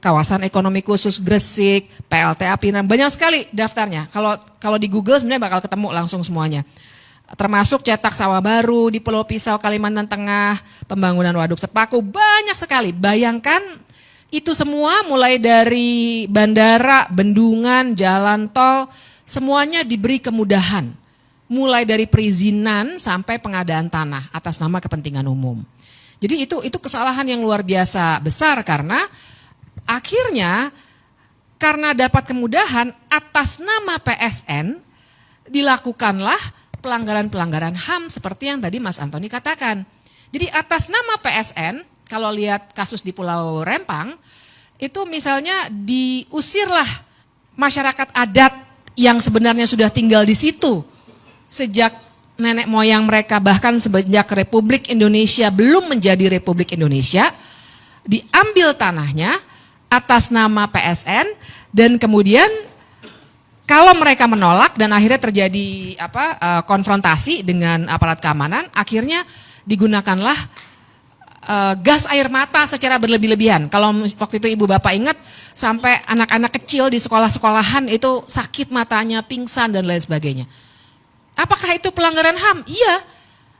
kawasan ekonomi khusus Gresik, PLTA Pinang, banyak sekali daftarnya. Kalau di Google sebenarnya bakal ketemu langsung semuanya. Termasuk cetak sawah baru di Pulau Pisau, Kalimantan Tengah, pembangunan waduk Sepaku, banyak sekali. Bayangkan itu semua mulai dari bandara, bendungan, jalan tol, semuanya diberi kemudahan. Mulai dari perizinan sampai pengadaan tanah atas nama kepentingan umum. Jadi itu kesalahan yang luar biasa besar karena akhirnya karena dapat kemudahan atas nama PSN dilakukanlah pelanggaran-pelanggaran HAM seperti yang tadi Mas Antoni katakan. Jadi atas nama PSN, kalau lihat kasus di Pulau Rempang, itu misalnya diusirlah masyarakat adat yang sebenarnya sudah tinggal di situ sejak nenek moyang mereka, bahkan sejak Republik Indonesia belum menjadi Republik Indonesia, diambil tanahnya atas nama PSN dan kemudian kalau mereka menolak dan akhirnya terjadi konfrontasi dengan aparat keamanan, akhirnya digunakanlah gas air mata secara berlebih-lebihan. Kalau waktu itu ibu bapak ingat, sampai anak-anak kecil di sekolah-sekolahan itu sakit matanya, pingsan dan lain sebagainya. Apakah itu pelanggaran HAM? Iya,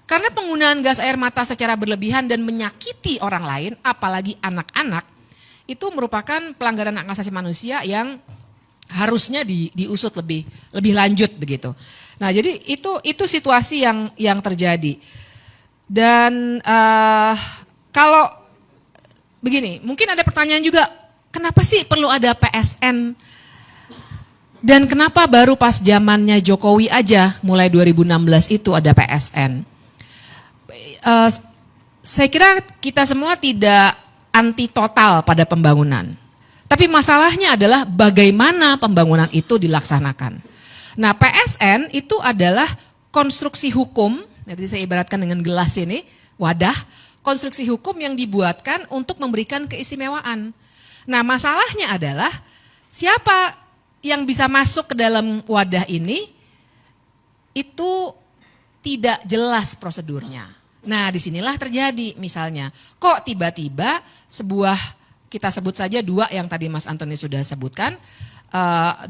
karena penggunaan gas air mata secara berlebihan dan menyakiti orang lain, apalagi anak-anak, itu merupakan pelanggaran hak asasi manusia yang harusnya diusut lebih lanjut begitu. Nah, jadi itu situasi yang terjadi. Dan kalau begini, mungkin ada pertanyaan juga, kenapa sih perlu ada PSN? Dan kenapa baru pas zamannya Jokowi aja, mulai 2016 itu ada PSN? Saya kira kita semua tidak anti total pada pembangunan. Tapi masalahnya adalah bagaimana pembangunan itu dilaksanakan. Nah, PSN itu adalah konstruksi hukum, jadi saya ibaratkan dengan gelas ini, wadah, konstruksi hukum yang dibuatkan untuk memberikan keistimewaan. Nah, masalahnya adalah siapa yang bisa masuk ke dalam wadah ini, itu tidak jelas prosedurnya. Nah, disinilah terjadi misalnya, kok tiba-tiba sebuah, kita sebut saja dua yang tadi Mas Antoni sudah sebutkan,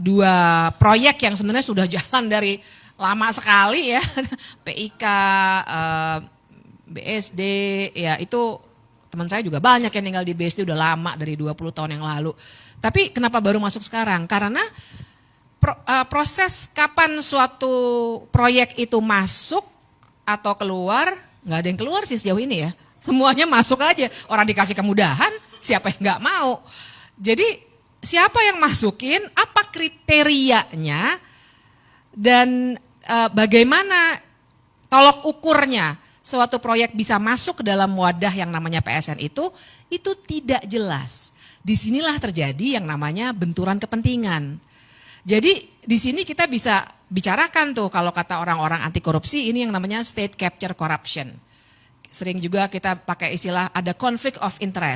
dua proyek yang sebenarnya sudah jalan dari lama sekali ya, PIK, BSD, ya itu teman saya juga banyak yang tinggal di BSD udah lama dari 20 tahun yang lalu. Tapi kenapa baru masuk sekarang? Karena proses kapan suatu proyek itu masuk atau keluar, nggak ada yang keluar sih sejauh ini ya. Semuanya masuk aja, orang dikasih kemudahan, siapa yang nggak mau. Jadi siapa yang masukin, apa kriterianya, dan bagaimana tolok ukurnya suatu proyek bisa masuk ke dalam wadah yang namanya PSN itu tidak jelas. Disinilah terjadi yang namanya benturan kepentingan. Jadi di sini kita bisa bicarakan tuh kalau kata orang-orang anti korupsi ini yang namanya state capture corruption. Sering juga kita pakai istilah ada conflict of interest.